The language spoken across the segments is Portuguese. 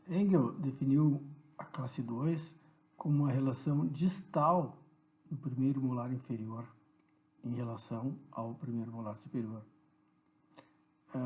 Engel definiu a classe 2 como uma relação distal do primeiro molar inferior em relação ao primeiro molar superior.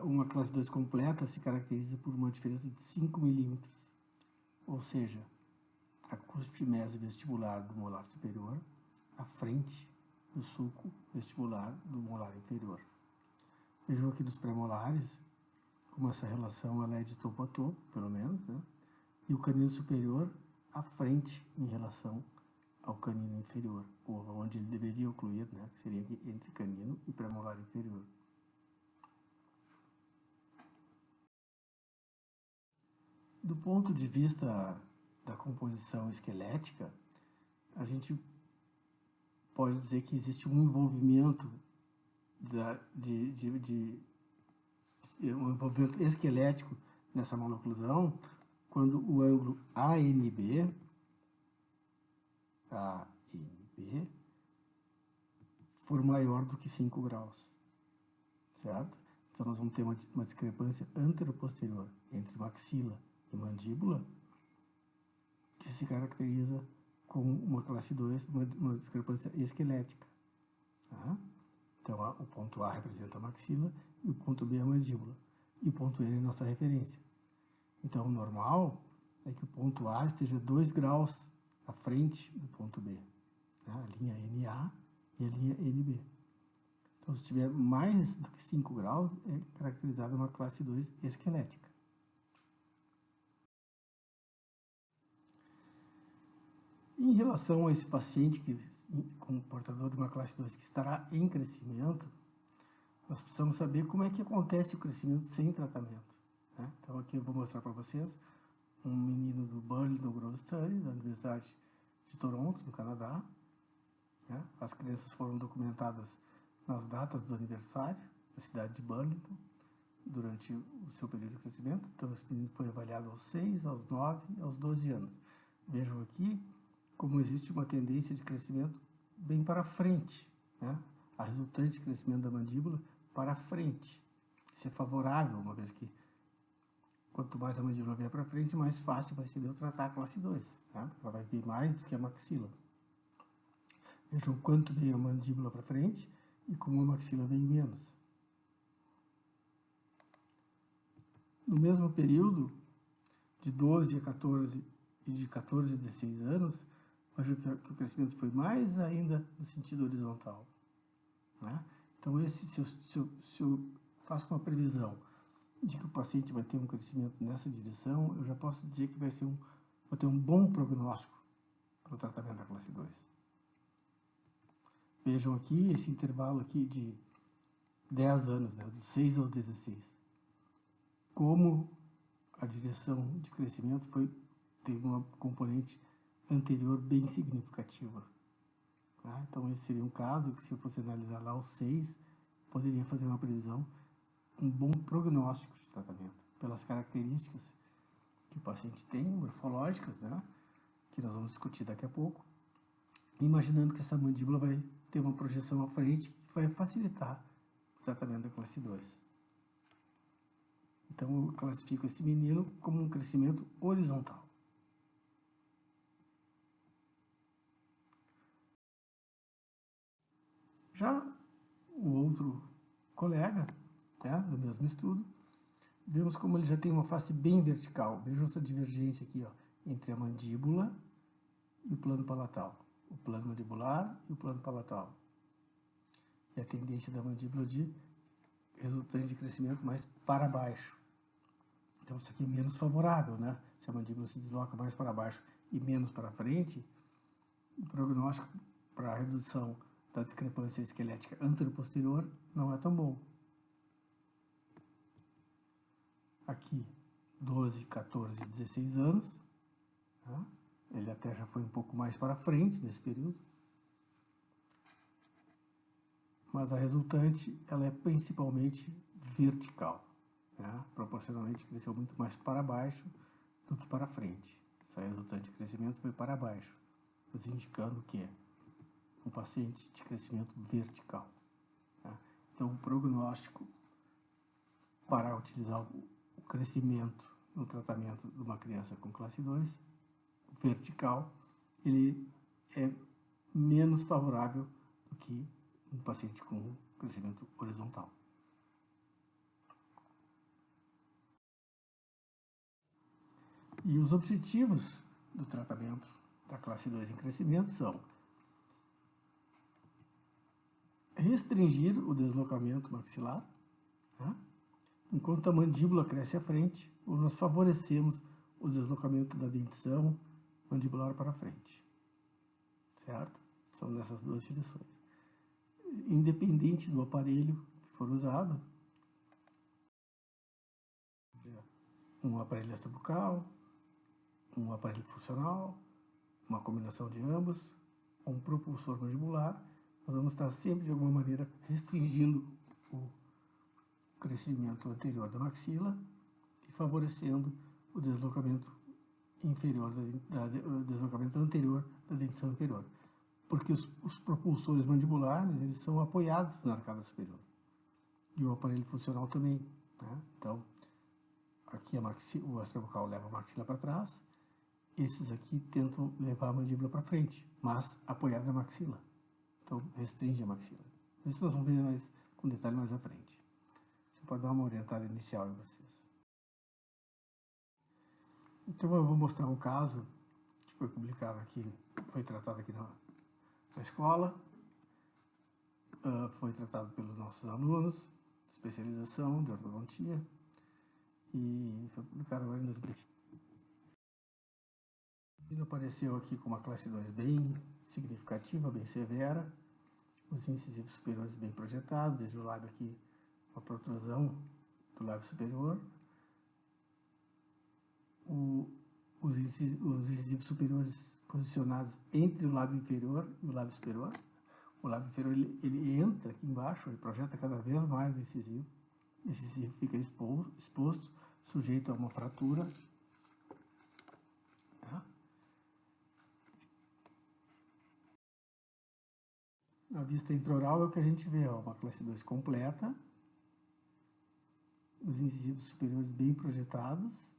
Uma classe 2 completa se caracteriza por uma diferença de 5 milímetros, ou seja, a cúspide mesovestibular do molar superior à frente do sulco vestibular do molar inferior. Vejam aqui nos pré-molares, como essa relação ela é de topo a topo, pelo menos, né? E o canino superior à frente em relação ao canino inferior, ou onde ele deveria ocluir, né? Que seria entre canino e pré-molar inferior. Do ponto de vista da composição esquelética, a gente pode dizer que existe um envolvimento um envolvimento esquelético nessa maloclusão quando o ângulo ANB for maior do que 5 graus, certo? Então nós vamos ter uma discrepância anteroposterior entre maxila e mandíbula que se caracteriza como uma classe 2, uma discrepância esquelética. Tá? Então, o ponto A representa a maxila e o ponto B a mandíbula. E o ponto N é a nossa referência. Então, o normal é que o ponto A esteja 2 graus à frente do ponto B. Né? A linha NA e a linha NB. Então, se tiver mais do que 5 graus, é caracterizada uma classe 2 esquelética. Em relação a esse paciente com portador de uma classe 2 que estará em crescimento, nós precisamos saber como é que acontece o crescimento sem tratamento. Né? Então aqui eu vou mostrar para vocês um menino do Burley no Grove Study, da Universidade de Toronto, no Canadá. Né? As crianças foram documentadas nas datas do aniversário da cidade de Burlington, durante o seu período de crescimento. Então esse menino foi avaliado aos 6, aos 9 e aos 12 anos. Vejam aqui como existe uma tendência de crescimento bem para frente, né? A resultante de crescimento da mandíbula para frente. Isso é favorável, uma vez que quanto mais a mandíbula vier para frente, mais fácil vai ser de eu tratar a classe 2, né? Ela vai vir mais do que a maxila. Vejam quanto veio a mandíbula para frente e como a maxila veio menos. No mesmo período, de 12 a 14 e de 14 a 16 anos, vejo que o crescimento foi mais ainda no sentido horizontal. Né? Então, se eu faço uma previsão de que o paciente vai ter um crescimento nessa direção, eu já posso dizer que vai ter um bom prognóstico para o tratamento da classe 2. Vejam aqui esse intervalo aqui de 10 anos, né? Dos 6 aos 16. Como a direção de crescimento teve uma componente anterior bem significativa. Tá? Então, esse seria um caso que, se eu fosse analisar lá os 6, poderia fazer uma previsão, um bom prognóstico de tratamento, pelas características que o paciente tem, morfológicas, né? Que nós vamos discutir daqui a pouco, imaginando que essa mandíbula vai ter uma projeção à frente que vai facilitar o tratamento da classe 2. Então, eu classifico esse menino como um crescimento horizontal. Já o outro colega, né, do mesmo estudo, vemos como ele já tem uma face bem vertical. Vejam essa divergência aqui, ó, entre a mandíbula e o plano palatal. O plano mandibular e o plano palatal. E a tendência da mandíbula de resultante de crescimento mais para baixo. Então, isso aqui é menos favorável, né? Se a mandíbula se desloca mais para baixo e menos para frente, o prognóstico para a redução da discrepância esquelética anteroposterior não é tão bom. Aqui, 12, 14, 16 anos. Tá? Ele até já foi um pouco mais para frente nesse período. Mas a resultante, ela é principalmente vertical. Né? Proporcionalmente, cresceu muito mais para baixo do que para frente. Essa resultante de crescimento foi para baixo, nos indicando que um paciente de crescimento vertical. Tá? Então, o prognóstico para utilizar o crescimento no tratamento de uma criança com classe 2, vertical, ele é menos favorável do que um paciente com crescimento horizontal. E os objetivos do tratamento da classe 2 em crescimento são restringir o deslocamento maxilar, né? Enquanto a mandíbula cresce à frente, nós favorecemos o deslocamento da dentição mandibular para frente, certo? São nessas duas direções. Independente do aparelho que for usado, um aparelho extrabucal, um aparelho funcional, uma combinação de ambos, um propulsor mandibular, nós vamos estar sempre, de alguma maneira, restringindo o crescimento anterior da maxila e favorecendo o deslocamento inferior, o deslocamento anterior da dentição inferior. Porque os propulsores mandibulares, eles são apoiados na arcada superior. E o aparelho funcional também, né? Então, aqui o extrabucal leva a maxila para trás, esses aqui tentam levar a mandíbula para frente, mas apoiada na maxila. Então, restringe a maxila. Isso nós vamos ver mais, com detalhe mais à frente. Você pode dar uma orientada inicial em vocês. Então, eu vou mostrar um caso que foi publicado aqui, foi tratado aqui na escola, foi tratado pelos nossos alunos de especialização de ortodontia e foi publicado agora em 2020. Ele apareceu aqui com uma classe 2 bem significativa, bem severa, os incisivos superiores bem projetados, veja o lábio aqui, uma protrusão do lábio superior, os incisivos superiores posicionados entre o lábio inferior e o lábio superior. O lábio inferior ele entra aqui embaixo, ele projeta cada vez mais o incisivo. Esse incisivo fica exposto, sujeito a uma fratura. Na vista intraoral é o que a gente vê, ó, uma classe 2 completa, os incisivos superiores bem projetados,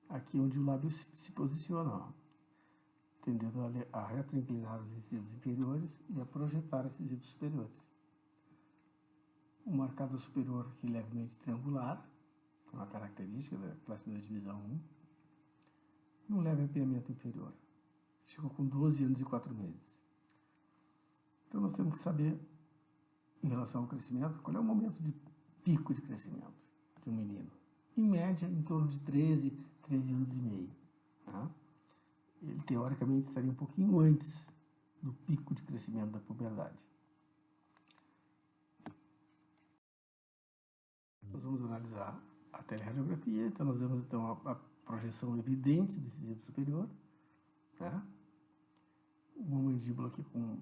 aqui onde o lábio se posiciona, ó, tendendo a retroinclinar os incisivos inferiores e a projetar os incisivos superiores. O marcado superior aqui levemente triangular, uma característica da classe 2 divisão 1, e um leve arqueamento inferior. Chegou com 12 anos e 4 meses. Então, nós temos que saber, em relação ao crescimento, qual é o momento de pico de crescimento de um menino. Em média, em torno de 13 anos e meio. Tá? Ele, teoricamente, estaria um pouquinho antes do pico de crescimento da puberdade. Nós vamos analisar a teleradiografia, então nós vemos então a projeção evidente do incisivo superior, tá? Uma mandíbula aqui com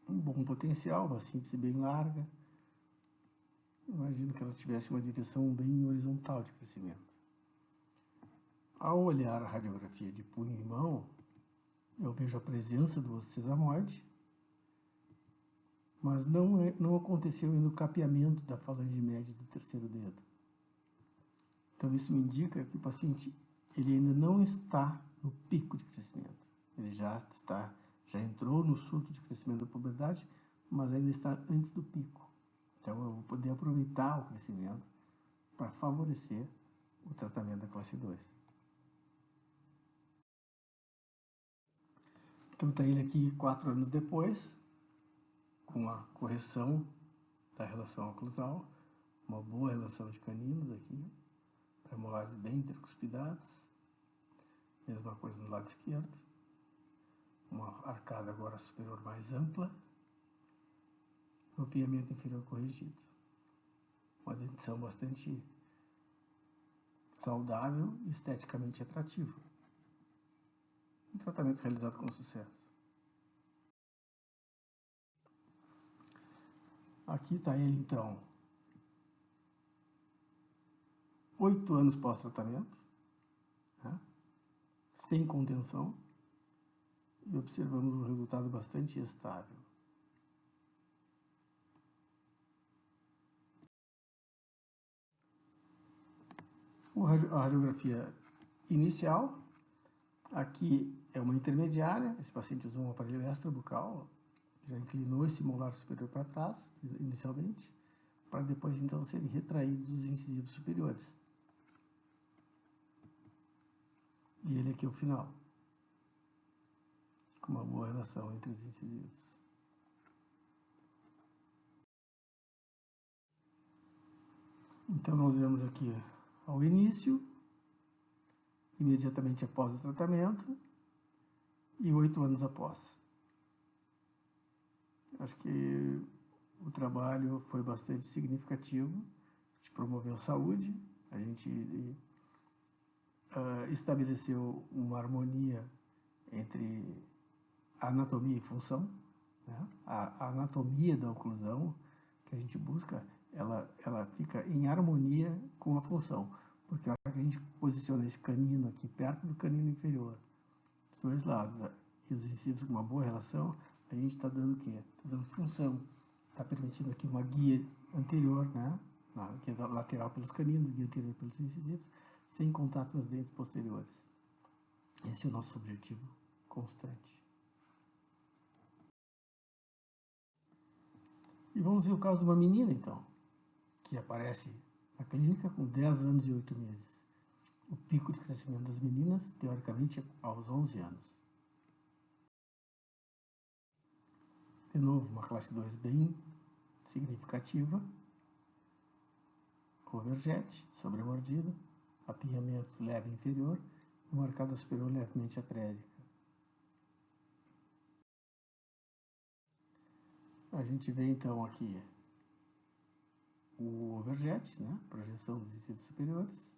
um bom potencial, uma síntese bem larga. Imagino que ela tivesse uma direção bem horizontal de crescimento. Ao olhar a radiografia de punho e mão, eu vejo a presença do osso sesamoide, mas não aconteceu ainda o capeamento da falange média do terceiro dedo. Então, isso me indica que o paciente ele ainda não está no pico de crescimento. Ele já entrou no surto de crescimento da puberdade, mas ainda está antes do pico. Então, eu vou poder aproveitar o crescimento para favorecer o tratamento da classe 2. Então, está ele aqui 4 anos depois, com a correção da relação oclusal, uma boa relação de caninos aqui, premolares bem intercuspidados, mesma coisa no lado esquerdo, uma arcada agora superior mais ampla, mapeamento inferior corrigido, uma dentição bastante saudável e esteticamente atrativo. Um tratamento realizado com sucesso. Aqui está ele, então, 8 anos pós-tratamento, né? Sem contenção, e observamos um resultado bastante estável. A radiografia inicial, aqui é uma intermediária, esse paciente usou um aparelho extrabucal, já inclinou esse molar superior para trás, inicialmente, para depois então serem retraídos os incisivos superiores. E ele aqui é o final, com uma boa relação entre os incisivos. Então nós vemos aqui ao início, imediatamente após o tratamento e 8 anos após. Acho que o trabalho foi bastante significativo, a gente promoveu saúde, a gente estabeleceu uma harmonia entre anatomia e função, né? A anatomia da oclusão que a gente busca, ela fica em harmonia com a função, porque a hora que a gente posiciona esse canino aqui perto do canino inferior, dos dois lados, e os incisivos com uma boa relação, a gente está dando o quê? Está dando função, está permitindo aqui uma guia anterior, né? Guia lateral pelos caninos, guia anterior pelos incisivos, sem contato nos dentes posteriores. Esse é o nosso objetivo constante. E vamos ver o caso de uma menina, então, que aparece na clínica com 10 anos e 8 meses. O pico de crescimento das meninas, teoricamente, é aos 11 anos. De novo, uma classe 2 bem significativa. Overjet, sobremordida, apinhamento leve inferior e uma arcada superior levemente atrésica. A gente vê então aqui o overjet, né? Projeção dos incisivos superiores.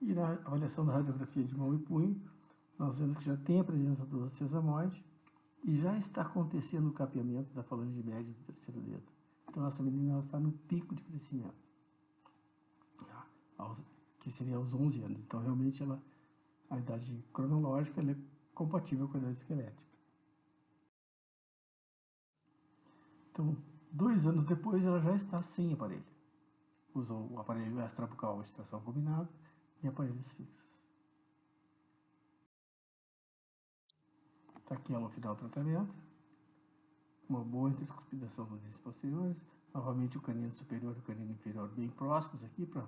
E na avaliação da radiografia de mão e punho, nós vemos que já tem a presença do osso sesamoide e já está acontecendo o capeamento da falange média do terceiro dedo. Então essa menina ela está no pico de crescimento, que seria aos 11 anos. Então realmente a idade cronológica ela é compatível com a idade esquelética. Então, 2 anos depois, ela já está sem aparelho. Usou o aparelho extrabucal de extração combinada e aparelhos fixos. Está aqui ela no final do tratamento. Uma boa intercuspidação dos dentes posteriores. Novamente o canino superior e o canino inferior bem próximos aqui para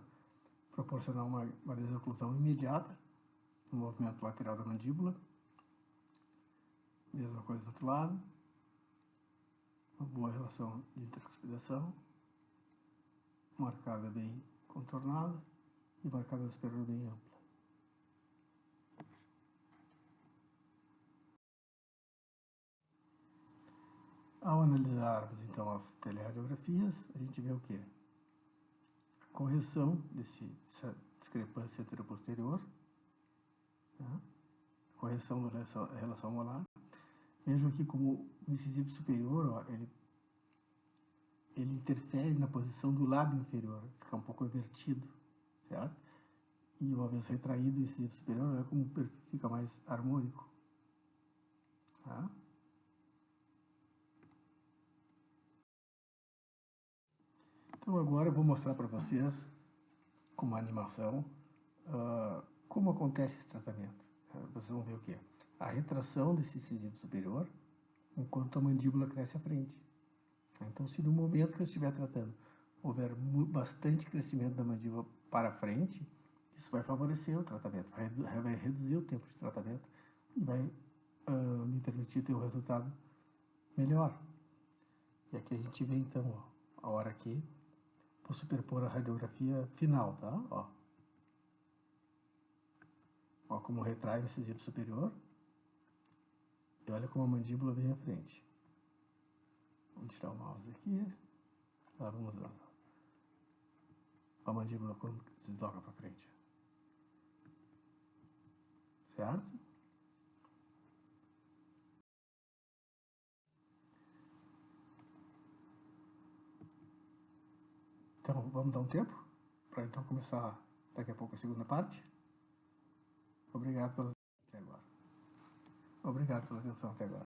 proporcionar uma desoclusão imediata no movimento lateral da mandíbula. Mesma coisa do outro lado. Uma boa relação de intercuspidação. Uma arcada bem contornada e uma arcada superior bem ampla. Ao analisarmos então as telerradiografias, a gente vê o quê? A correção dessa discrepância anteroposterior, né? Correção da relação molar. Vejo aqui como o incisivo superior, ó, ele interfere na posição do lábio inferior, fica um pouco invertido, certo? E uma vez retraído o incisivo superior, olha como fica mais harmônico. Tá? Então agora eu vou mostrar para vocês, com uma animação, como acontece esse tratamento. Vocês vão ver o que? A retração desse incisivo superior, enquanto a mandíbula cresce à frente. Então, se no momento que eu estiver tratando houver bastante crescimento da mandíbula para frente, isso vai favorecer o tratamento, vai reduzir o tempo de tratamento e vai me permitir ter um resultado melhor. E aqui a gente vê então, ó, a hora que vou superpor a radiografia final, tá? Ó como retrai o incisivo superior e olha como a mandíbula vem à frente. Vamos tirar o mouse daqui. Lá vamos lá. A mandíbula quando se desloca para frente. Certo? Então, vamos dar um tempo para então começar daqui a pouco a segunda parte. Obrigado pela atenção até agora.